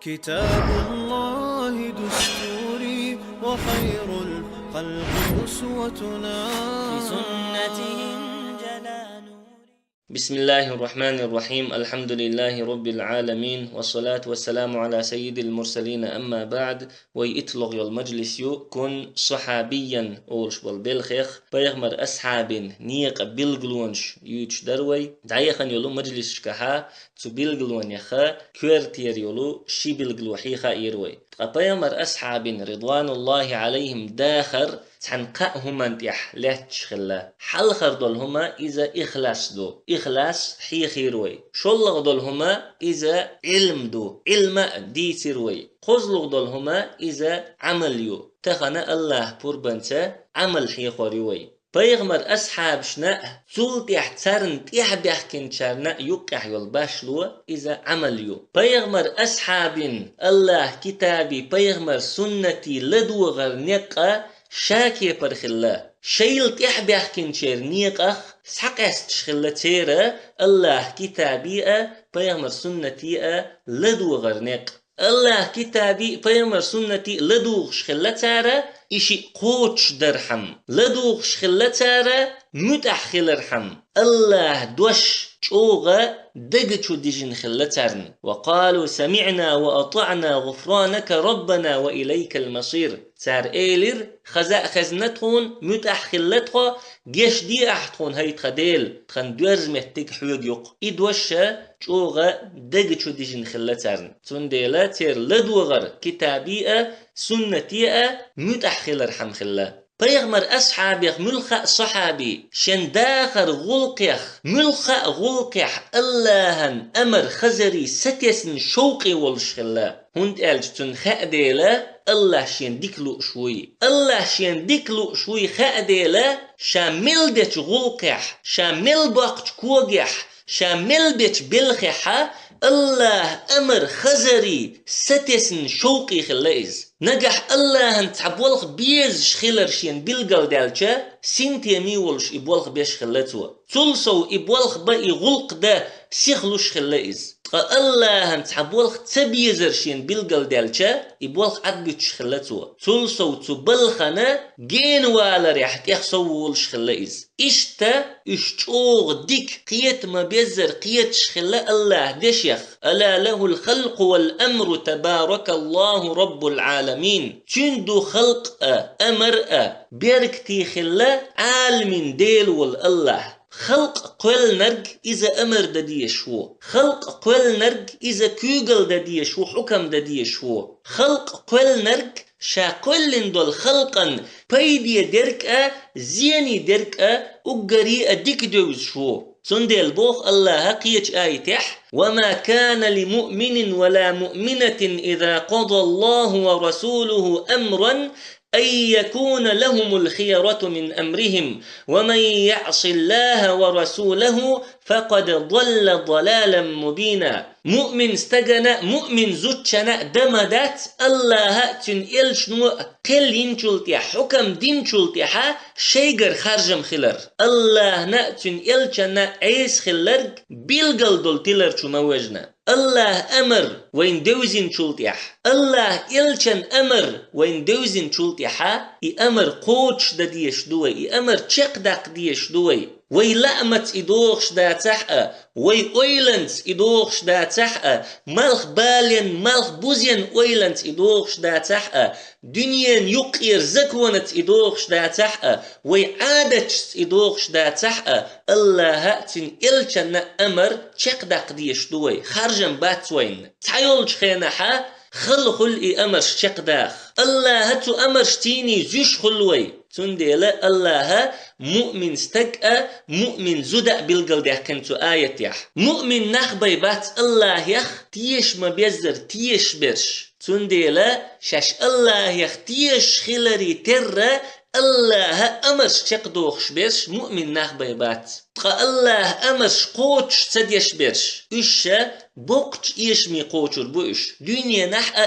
كتاب الله دستوري وخير الخلق أسوتنا في سنتهم جلا نوري. بسم الله الرحمن الرحيم. الحمد لله رب العالمين والصلاة والسلام على سيد المرسلين. أما بعد ويطلق المجلس كن صحابيا أولش بالبلخيخ بيغمر أصحاب نيق بلغلونش يوش دروي دعيخن يولو مجلس كها تبلغلون يخا كويرتير يولو شي بلغلو حيخا يروي بيغمر أصحاب رضوان الله عليهم داخر تنقأهم انتيح لاتشخلا حل خردول هما إذا إخلاص دو إخلاص حي خيروي شلغ دول هما إذا علم دو علم دي سيروي خزلغ دول هما إذا عمل يو تخنا الله بربنتا عمل حي خوريوي بيغمر أصحاب شنا زول تحترن تحبيحكن شارنا يقح يلباشلو إذا عمل يو بيغمر أصحاب الله كتابي بيغمر سنتي لدو غرنقا شاكي برخلا شيل تحبيح كنشير نيقخ سحقست شخلا تيرا الله كتابي بيغمر سنتي لدو غرنق الله كتابي بيغمر سنتي لدو شخلا تارا إشي قوتش درحم لدو شخلا تارا متأخل رحم الله دوش شوغا دقشو ديجن خلتارن وقالوا سمعنا وأطعنا غفرانك ربنا وإليك المصير تار إيلر خزاء خزنتهون متأخلتها جيش دي أحتهون هاي خديل تخن دوز مهتك حوق يق إدوشا شوغا دقشو ديجن خلتارن تنديلا تير لدوغر كتابية سنتية متأخل رحم خلا بيغمر أصحابيخ ملخأ صحابي شن داخر غلقيخ ملخأ غلقيح اللهن أمر خزري ستيسن شوقي والشخلا هند ألجتن خأديلا الله شين ديكلو شوي الله شين ديكلو شوي خأديلا شامل ديش غلقيح شامل باقش كوغيح شامل بيش بلخيحة الله أمر خزري ستيسن شوقي خلايز نجح الله أن تعبولخ بيز شخيلر شين بيلقال دالشا سنتي ميولش إبولخ بيش خلاتوا تلسو إبولخ باي غلق دا سيخلوش خلايز الله أن تعبولخ تبيزر شين بيلقال دالشا إبولخ عدبتش خلاتوا تلسو تبلخنا جين والا ريح تيخسوولش خلايز إشتا إشتوغ ديك قيت ما بيزر قيت شخلا الله ديشيخ ألا له الخلق والأمر تبارك الله رب العالمين تندو خلق أمر بيركتي خلا عالمين ديل والله خلق قول نرج إذا أمر ددي شو خلق قول نرج إذا كوغل ددي شو حكم ددي شو خلق قول نرج شا كل دول خلقا بيدي درك زيني درك أجري أديك دوز شو سندل بوخ الله قيتش آيتح وما كان لمؤمن ولا مؤمنة إذا قضى الله ورسوله أمرا أن يكون لهم الخيرة من أمرهم ومن يعص الله ورسوله فقد ضل ضلالا مبينا مؤمن استجنا مؤمن زوجنا دمدات الله تنقل شنو قل ينشلتيا حكم دين شلتيا شيجر خارجم خلر الله نأتن إلشنا عيس خلر بيلقل دول تلر شو موجنا الله أمر وين دوزين شلتيح الله إلشن أمر وين دوزين شلتيح أمر قوتش دا ديش دوي أمر تشق داق ديش دوي وي لأمت إدوغش دا تحقا وي أويلنس إدوغش دا تحقا مالخ بالين مالخ بوزين أويلنس إدوغش دا تحقا دنيا يقير زكونت إدوغش دا تحقا وي عادتش إدوغش دا تحقا الله هاتن إلشن أمر تشق داق ديش دوي خارجن باتوين تعيولش خيناحا خل أمر شق داخ الله هاتو أمر شتيني زيش خلوي تنديلا الله مؤمن استقأ مؤمن زدأ بالقل ده كنتو آية يح مؤمن نخبي بات الله يخ تيش ما بيزر تيش برش تنديلا شاش الله يخ تيش خلري تر الله أمرش تقدوخش برش مؤمن نخبي بات الله أمرش قوتش تديش برش إشا بوقت إيش قوتش البوش دنيا نحقا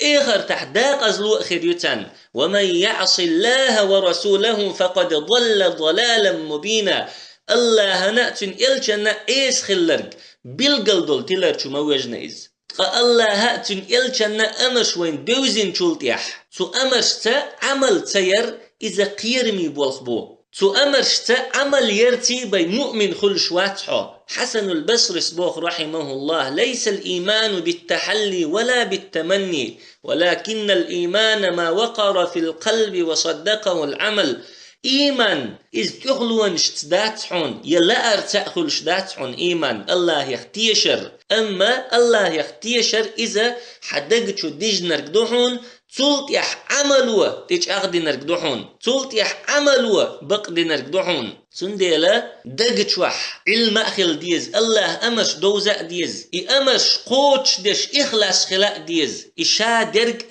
إخر تح داق أزلو أخريتان ومن يعص الله ورسوله فقد ضل ضلالا مبينا الله نأتن إلشنا إيس خلرق بيلقل دول تلر شو موجنا إز الله هاتن إلشنا أمش وين دوزين شلتيح سو أمشتا عمل تير إذا قيرمي بولخبو سو أمرشتا عمل يرتي بي مؤمن خل شواتحو. حسن البصري سبوخ رحمه الله: ليس الإيمان بالتحلي ولا بالتمني ولكن الإيمان ما وقر في القلب وصدقه العمل. إيمان إذ تغلون شتداتحون يلا أرتأخل شتداتحون إيمان الله يختيشر. أما الله يختيشر إذا حدقتشو ديجنر قدوحون تولت يح عملوا تيج أغدي نرقدوحون تولت يح عملوا بقدي نرقدوحون سنديلا دقت وح علم أخل ديز الله أمش دوزاء ديز أمش قوتش ديش إخلاص خلاق ديز إشا درق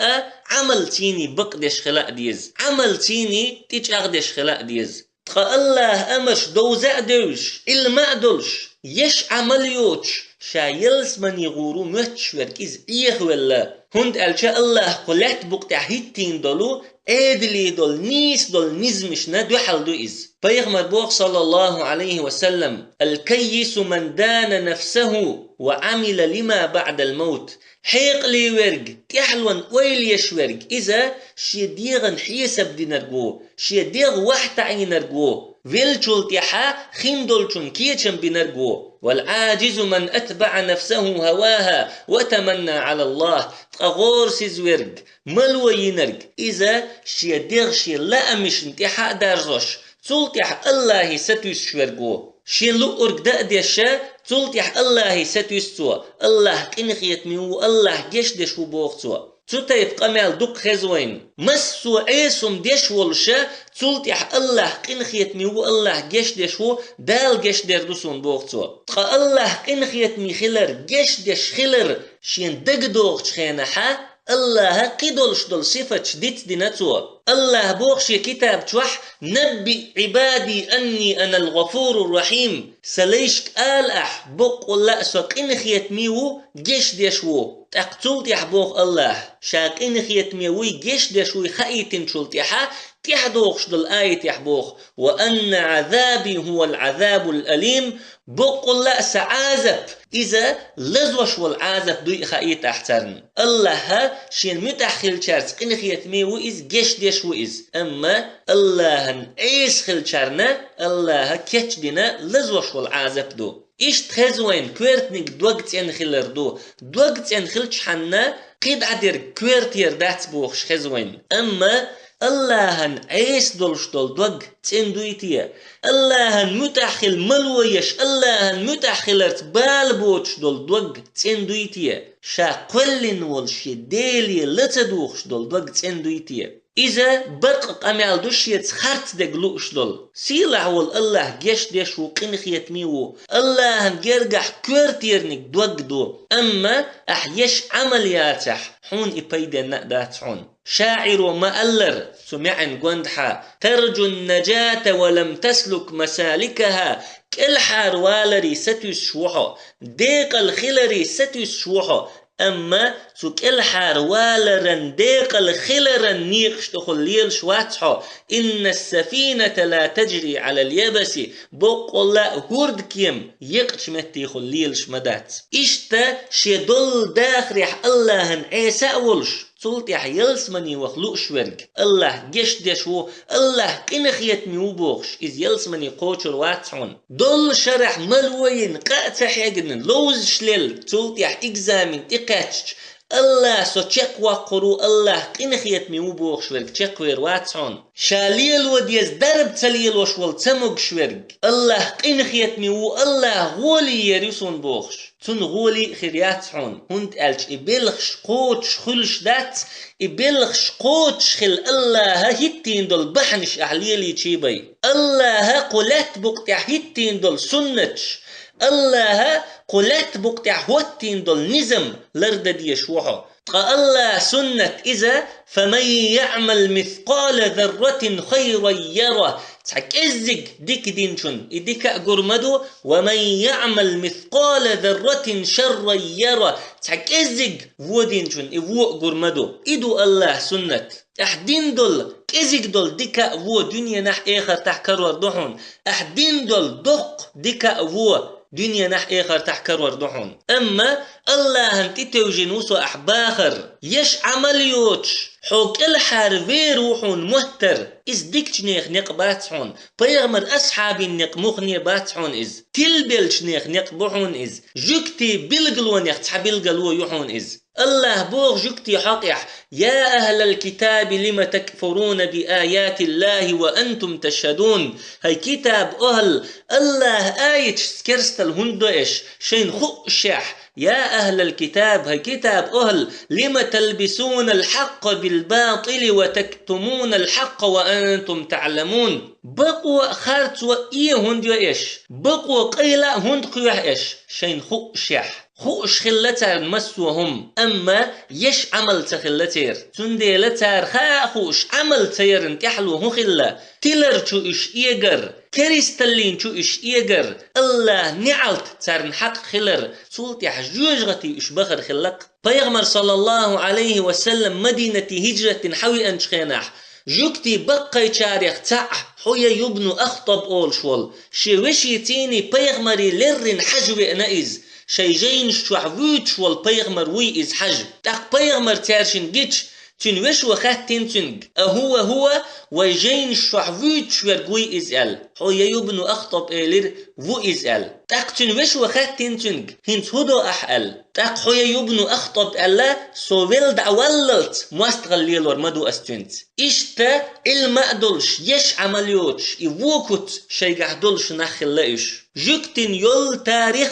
عمل تيني بقدش خلاق ديز عمل تيني تيج أغدش خلاق ديز تقى الله أمش دوزاء دوش علم أدلش يش عمل يوتش شايلس من يغورو متش وركيز إيه ولا هند ألشا الله قلت بقت هيتين دولو ادلي دول نيس دول نزمشنا دو حل دو إز بيغمر بوغ صلى الله عليه وسلم: الكيس من دان نفسه وعمل لما بعد الموت. حيق لي ورق تحلون ويل يشورق إذا شيديغن حيسب دي نرقو شيديغ واحد عين نرقو فيلشول تيحا خندولشون كيتشن بنرقو. والعاجز من أتبع نفسه هواها وتمنى على الله تغور سيزورق ملوى ينرق إذا شيديغ شي لا أمش انتحا دارزوش تولتح الله ستوس شورقو شي لؤرق دأديشا تولتح الله ستوس سوا الله قنخيت ميو الله جيش دشو بوغتوا تطيب قمال دوك خزوين مسو عيسم ديش والشا تولتح الله قنخيت ميو الله جيش دشو دال جيش دردوسون بوغتوا تقا الله قنخيت مي خلر جيش دش خلر شين دق دوغش خينحا الله قدولش دول صفة شديد ديناتوا الله بوغش كتاب توح نبي عبادي أني أنا الغفور الرحيم سليشك آلأح بوق الله سوك إنخيت ميو جيش ديشو تقتلت يحبوغ الله شاك إنخيت ميوي جيش ديشو خايتين شلتيحا تحدوغش دول آية يحبوغ: وأن عذابي هو العذاب الأليم. بوق الله سعازب إذا لزوش والعازب دوي خايت أحترن الله شين متحخل شارس قنخيت ميو إز جيش ديش وإز. أما الله عيس خل شارنا الله كيش دينا لزوش والعازب دو إيش تخزوين كويرتنك دوغت ينخلر دو دوغت ينخلش حنا قيد عدير كويرت يردات بوخش خزوين. أما الله عيس دولش دول دوغ تندويتيا الله متحخل ملويش الله متحخل ارتبال بوتش دول دوغ تندويتيا شا قلن والشي ديلي لتدوخش دول دوغ تندويتيا إذا برق أمال دوشيت خارت دقلوش دول سيلع والله جيش ديش وقنخيت ميو الله جرجح كورتيرنك دوغ دو. أما أحيش عملياتح حون إبايدا نقدات حون شاعر وما ألر سمعن قندحا: ترجو النجاة ولم تسلك مسالكها كل حار والري ستوس شوحو ديق الخلري ستوس شوحو. أما سوك الحار والرن ديق الخلرن نيقش تخليل شواتحو إن السفينة لا تجري على اليبس بوق الله هورد كيم يقش متي خليل شمدات إشتا شدول داخريح الله عيسى ولش تولتح يلسمني وخلوق شورق الله جيش ديشو الله قنخيت ميوبوغش إذ يلسمني قوشر واتحون دول شرح ملوين قاتح يجنن لوز شليل تولتح إكزامين إقاتش الله سو تشقوا قرو الله قنخيت ميوبوغ شورق تشقوير واتحون شاليل وديز درب تليل وشول تموغ شورق الله قنخيت ميو الله غولي يريسون بوغش تون غولي خرياتحون هند ألش إبلغش قوتش خلش دات إبلغش قوتش خل الله هيتين دول بحنش أحليلي تشيبي الله قلت بقتع هيتين دول سنتش الله قلت بقتع هوتين دول نزم لرد ديشوحو تقى الله سنة إذا فمن يعمل مثقال ذرة خيرا يره تحك إزج ديك دينشون إديك أقرمدو ومن يعمل مثقال ذرة شرا يره تحك إزج فو دينشون إفو أقرمدو إدو الله سنة أحدين دول كزيك دول ديكا فو دنيا نح إخر تحكر وردوحون أحدين دول دق ديكا فو دنيا نح إخر تحكر وردحون أما الله أنت توجنوس أحباخر يش عمليوتش حوك الحار فيروحون مهتر إز ديكش نيخ نق باتحون بيغمر أصحاب النق مخني باتحون إز تلبلش نيخ نق بحون إز جكتي بلغلو نيخ تحبلغلو يحون إز الله بوغ جكتي حقيح يا أهل الكتاب لم تكفرون بآيات الله وأنتم تشهدون هاي كتاب أهل الله آيتش سكرست الهندو إش شين خو شح يا أهل الكتاب هاي كتاب أهل لم تلبسون الحق بالباطل وتكتمون الحق وأنتم تعلمون بقوا خارت وإيه هندو إش بقوا قيلة هند قيوح إش شين خو شح خوش خلتار مسوهم أما يش عمل تخلتير تندي لتار خوش عمل تير انتحلو هو خلا تلر شو إش إيجر كريستالين شو إش إيجر الله نعلت تار حق خلر سولت يحجوج غتي إش بخر خلق بيغمر صلى الله عليه وسلم مدينة هجرة حوي أنشخيناح جوكتي بقى تاريخ تاع حويا يبنو أخطب أول شوال شوشي تيني بيغمري لرن حجوي نائز شيجين شوعوت شوال بيغمر وي إز حج تاق بيغمر تارشن جيتش تنوش وخات تنتنج هو ويجين شوعوت شوارقوي إز أل حويا يبنو أخطب إلير وو إز أل تاق تنوش وخات تنتنج هنت هدو أحأل تاق حويا يبنو أخطب ألا سوويل دعواللت مواستغليل ورمدو أستنت إشتا المأدلش يش عمليوتش إيوكوت شيقعدلش نخلائش جوكتن يول تاريخ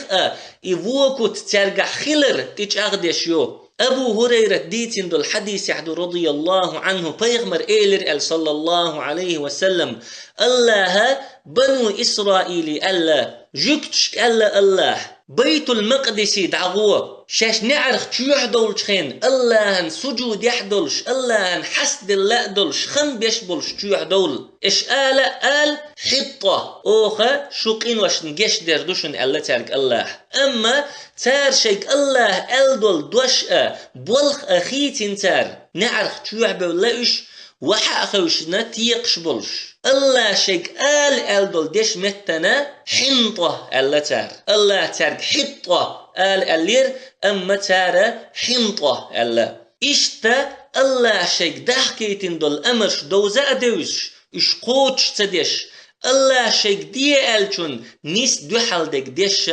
إيوكوت ترجع خلر تيج أغدش يو أبو هريرة ديتين دول حديث يحدو رضي الله عنه بيغمر إيلر صلى الله عليه وسلم الله بنو إسرائيل الله جوكتش الله بيت المقدس دعوه شاش نعرف شو يحدولش خين الله سجود يحدولش الله حسد الله دولش خم بيشبولش شو يحدول إش آل حطة أوخا شوقين واش نجش دردوشن الله تارك الله أما تار شيك الله ألدول دوشأ بولخ أخيتين تار نعرف شو يحبول لأش وحاخوشنا تيقش بولش الله شيك ألدول ديش متنا حنطة الله تار الله تارك حطة اللير أما تار حنطة الله إشتا الله شيك دحكيتين دول أمرش دوزا أدوش إش قوتش تديش الله شيك دي ألچون نيس دوحال ديك ديش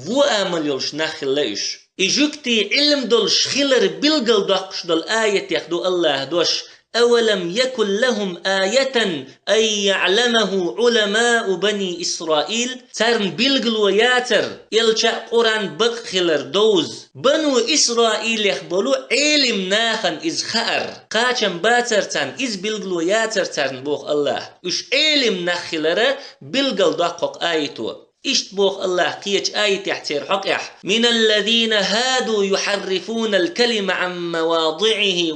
وو آمل يولش ناخلش إجوكتي علم دول شخيلر بلغل دوحش دول آية يخدو الله دوش أولم يكن لهم آية أن يعلمه علماء بني إسرائيل ترن بلغل وياتر يلشأ قرآن بقخلر دوز بنو إسرائيل يخبلو علم ناخن إز خأر قاچن باتر تن إز بلغل وياتر ترن بوخ الله إش علم ناخلر بلغل دقق آيتو إشت بوخ الله قيج آية يحتير حقح من الذين هادوا يحرفون الكلمة عن مواضعه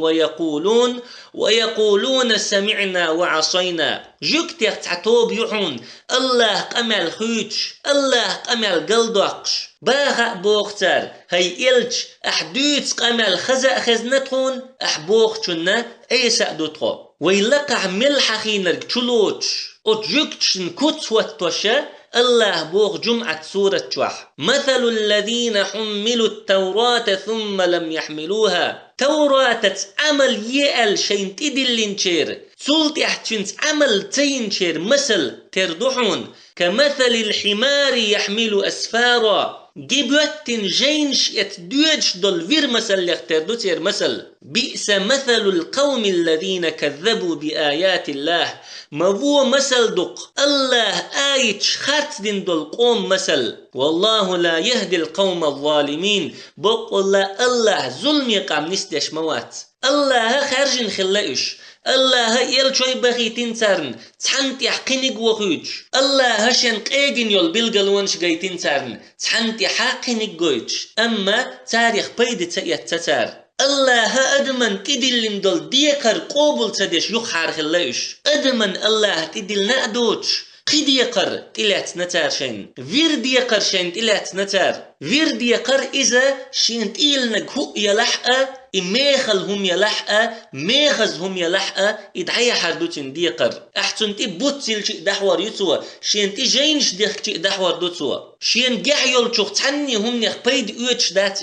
ويقولون سمعنا وعصينا جوكت يختعتوب يحون الله قمل خوتش الله قمل قلدقش باغا بوختر هاي إلج أحدوث قمل خزأ خزنتون أحبوختشنا أيسا دوتخو ويلقع ملحخينر تشلوتش أتجوكتشن كتوت توشا الله بوغ جمعة سورة شوح مثل الذين حملوا التوراة ثم لم يحملوها توراة عمل يأل شين تدلنشير سلط يحتنس عمل تينشير مثل تردحون كمثل الحمار يحمل أسفارا جبوتن جينش يتدوج دول فير مثل يختردو تير مثل بئس مثل القوم الذين كذبوا بآيات الله مبو مثل دق الله آيتش خات دين دول قوم مثل والله لا يهدي القوم الظالمين بقول الله ظلم يقام نستيش موات الله خارجن خلائش الله يل شوي بخي تنسرن تحنت يحقنق وخوج الله هشن قيدين يول بلغلونش غي تنسرن تحنت يحقنق جوج أما تاريخ بيد تتار الله أدمن تدلن دول ديكر قوبل تدش يخار خلايش أدمن الله تدل نأدوش قد يقر تلات نتار شين فيرد يقر شين تلات نتار فيرد يقر إذا شين تيلنك هو يلحقه ميخل هم يلحقه ميخز هم يلحقه إدعي حردوتين ديقر أحسن تبوتيل شيء دحور يتوى شين تجينش ديخ شيء دحور دوتوى شين جحيول شوخ تعني هم نخبيد اوتش دات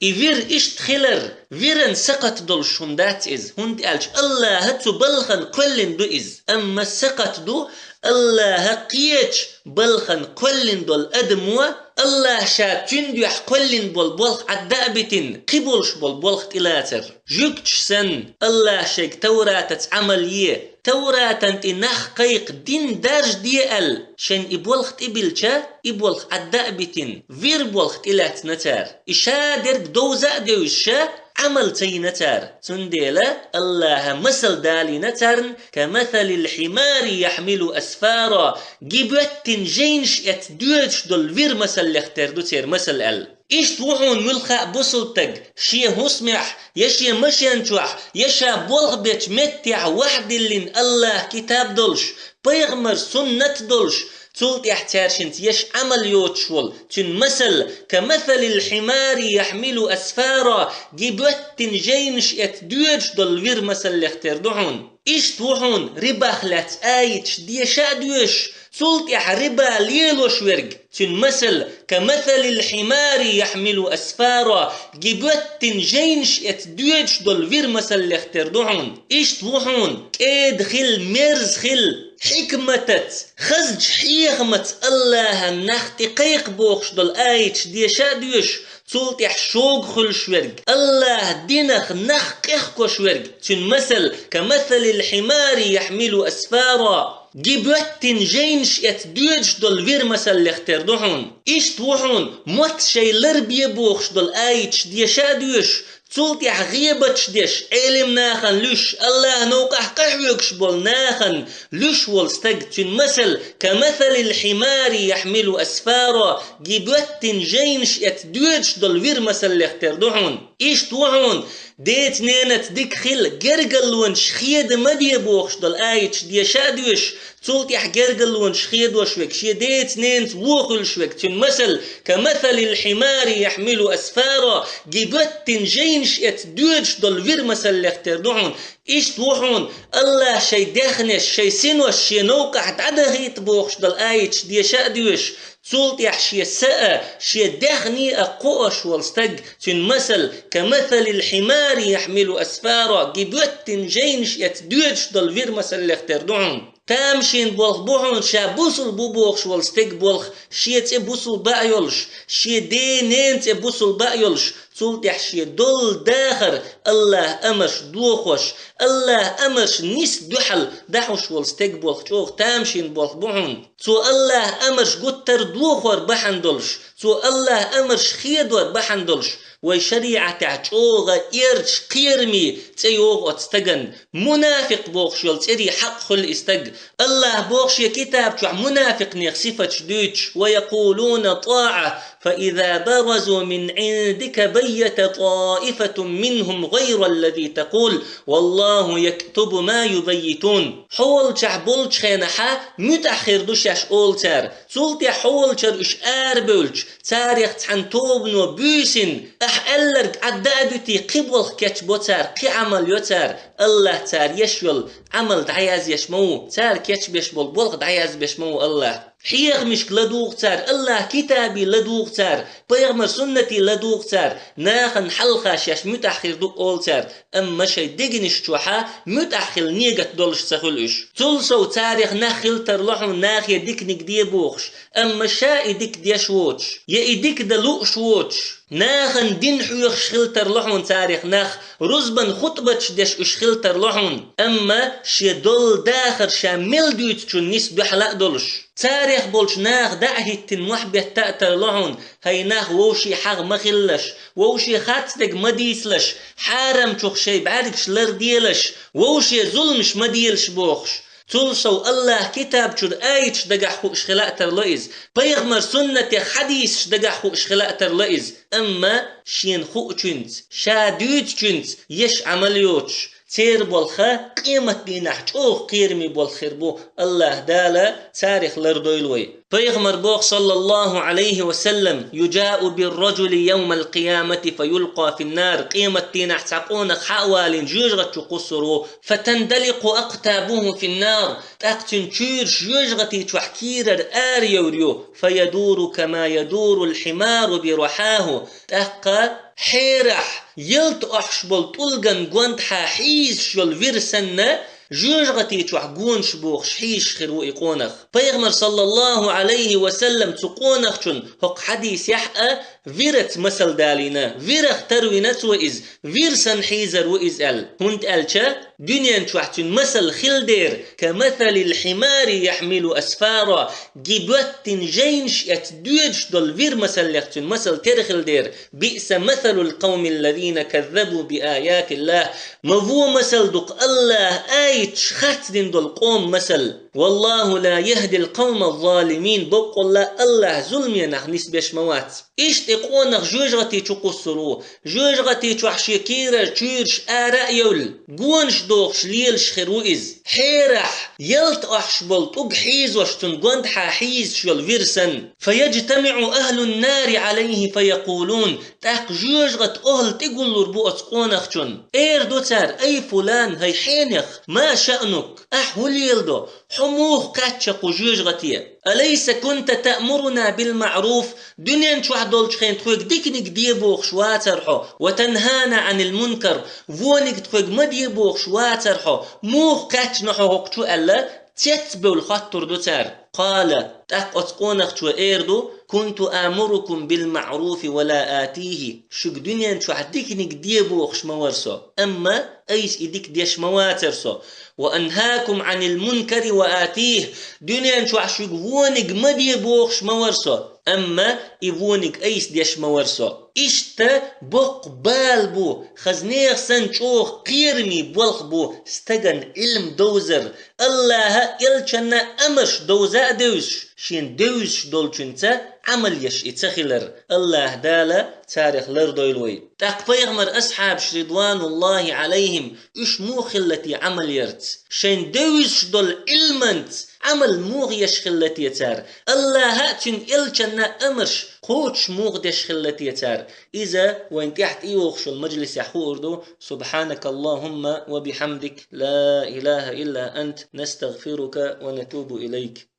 إيفير إشت خلر فيرن سقط دولش هم دات إز هند قالش الله هتو بلخن كلن دو إز أما سقط دو الله قيتش بلخن كلن دول أدموا الله شاتين ديح كلن بول عدابتين قبولش بول تلاتر جوكتش سن الله شيك توراتت عملية توراتن إنخ قيق دين دارج ديال شن إبولخت إبلشا إبولخ عدابتين فير بولخ تلات نتار إشادر دوزا ديوشا عمل تي نتار تنديلا الله مثل دالي نتارن كمثل الحمار يحمل أسفارا جيبوتن جينش يتدوش دول فير مثل لختر دو تير مثل ال إيش توحون ملخا بوصلتك شي هسمح يشي مشينتوح يشا بولغ بيت متع واحد اللي الله كتاب دولش بيغمر سنة دولش تولت يحتارشنت يش عمل يوتشول تن مثل كمثل الحمار يحمل أسفارا جيبوتن جينش يتدوش دول فير مثل لختر دوحون إيش توحون رباخلات آيتش ديشا دوش سلط يحربا ليلوش ورق تنمثل كمثل الحمار يحمل أسفارا جيبوتن جينش يتدوش دول فير مثل لختر دوحون إيش توحون ادخل مرز خل حكمتت خزج حيغمت الله النخت قيق بوخش دول آيتش ديشا دوش سلط يحشوق خل شورق الله دينخ نخ قيخكو شورق تنمثل كمثل الحمار يحمل أسفارا جيبوتن جينش يتدوش دول فير مثل لختر دوحون إيش توحون موت شي لربي بوخش دول آيتش ديشا دوش تولت يحغيبتش ديش علم ناخن لش الله نوقح قحوكش بول ناخن لش والستق تنمثل كمثل الحمار يحمل أسفارا جيبوتن جينش يتدوش دول فير مثل لختر دوحون إيش توحون ديت نينت ديك خل جرجلون شخيد مدي بوخش دول آيتش ديشا دوش تولت يحجرجلون شخيد وشوك شي ديت نينت ووخل شوك تنمثل كمثل الحمار يحمل أسفارا جيبوتن جينش يتدوش دول فير مثل لختر دوحون إيش توحون الله شي دخنش شي سنوش شي نوقع تعدغيت بوخش دول آيتش ديشا دوش تولت يحشي ساء شي دخني أقوش والستق تنمثل كمثل الحمار يحمل أسفارا جيبوتن جينش يتدوش دول فير مثل لختر دوحون تامشين بولخ بوحون شا بوصل بوبوخش والستيك بولخ شي تبوصل بايولش شي دينين تبوصل بايولش تولت يحشي دول داخر الله أمش دوخوش الله أمش نيس دوحل دحوش والستيك بولخ شوخ تامشين بولخ بوحون تو الله أمش قتر دوخور بحندلش تو الله أمش خيدور بحندلش وشريعة تعجوغة إرش قيرمي تيوغ أتستغن منافق بوخشول تري حق خل استغ الله بوخش كتاب تع منافق نيخصفة دوتش ويقولون طاعة فإذا برزوا من عندك بيت طائفة منهم غير الذي تقول والله يكتب ما يبيتون حول تعبول خينحا متأخر دوشاش أولتر سلطي حول ترش آربولش تاريخ تحنتوبنو بوسن أحألرك عدادتي قبل كتبوتر قي عمل يوتر الله تار يشول عمل دعياز يشمو تار كتبش بلغ دعياز بشمو الله حيغ مش لدوغتر الله كتابي لدوغتر بيغمر سنتي لدوغتر ناخن حلقة شاش متأخر دو أولتر أما شي ديگنش توحا متأخر نيغت دولش سخلش تلسو تاريخ ناخل ترلحن ناخي ديك نقدي بوخش أما شا إديك ديش ووتش يا إديك دلوش ووتش ناخن دين حيوخ شخل ترلحن تاريخ ناخ رزبن خطبتش ديش اشخل ترلحن أما شي دول داخر شا ملدوت چون نيس بحلق دولش تاريخ بولش ناخ دعهتن محبه تأتر لحن هاي ناخ ووشي حق مخلش ووشي خاتتك مديسلش حارم چوخ شي بعاركش لرديلش ووشي ظلمش مديلش بوخش تلسو الله كتاب چود آيتش دقاحو اشخلاء لئز بيغمر سنة حديث دقاحو اشخلاء لئز أما شين خو چنت شادود چنت يش عمليوش تير بولخا قيمة دينح چوخ قيرمي بولخير بو الله دالا تاريخ لردويلوي پیغمبر بوخ صلى الله عليه وسلم يجاء بالرجل يوم القيامة فيلقى في النار قيمة دينح تقون حوالين جوجغة قصرو فتندلق أقتابه في النار تقتن تشيرش جوجغتي تحكير آريوريو فيدور كما يدور الحمار برحاه تقى حيرح يلت أحشبل طلقن قوانت حاحيز شل فيرسن جوجغتي تحقونش بوخ شحيش خيرو إقونخ پیغمبر صلى الله عليه وسلم تقونخ چون حق حديث يحقى فيرت مسل دالينا فيرخ تروينت وإز فيرسن حيزر وإز هنت ألچا دنيا تحتن مسل خلدير كمثل الحمار يحمل أسفارا جيبوت جينش يتدوج دول فير مسل يختن مسل ترخلدير بئس مثل القوم الذين كذبوا بآيات الله مفو مسل دق الله آيت شخت دين دول قوم مسل والله لا يهدي القوم الظالمين بقول الله ظلم ينخ نسبش موات إيش تقونخ جوجغتي تقصرو جوجغتي تحشيكيرا تشيرش آراء يول قونش دوخش ليلش خروئز حيرح يلت أحشبل طق حيز وشتن قوند حاحيز شول فيرسن فيجتمع أهل النار عليه فيقولون تاق جوجغت أهل تقول ربو أتقونخ چون إير دوتار أي فلان هاي حينخ ما شأنك أحول يلدو حموخ كاتشق جوجغتي أليس كنت تأمرنا بالمعروف دنيا شو دولش خين تخوك ديكنك ديبوخ شواترحو وتنهانا عن المنكر فونك تخوك ما ديبوخ شواترحو موخ كاتش نحو هقشو ألا تتبو الخطر دوتار قال تاق أتقونك شو إيردو كنت آمركم بالمعروف ولا آتيه شك دنيا شو ديكنك ديبوخ شمورسو أما أيس إديك ديش مواترسو وأنهاكم عن المنكر وآتيه دنيا شو عشقونك ما ديبوخ شمورسو أما إيفونك أيس ديش مورسو إشتا بق بالبو خزنيخ سنچوخ قيرمي بولخ بو استغن علم دوزر الله إلچنا أمش دوزا دوش شين دوش دولچنتا عمل يش اتخلر الله دالا تاريخ لردويلوي تاق بيغمر أصحاب رضوان الله عليهم إش موخلتي عمل يرت شين دوش دول علمنت عمل موغ يشخلت يتار الله هاتن إلچنا أمرش قوش موغ دشخلت يتار إذا وين تحت إيوخش المجلس يحوردو سبحانك اللهم وبحمدك لا إله إلا أنت نستغفرك ونتوب إليك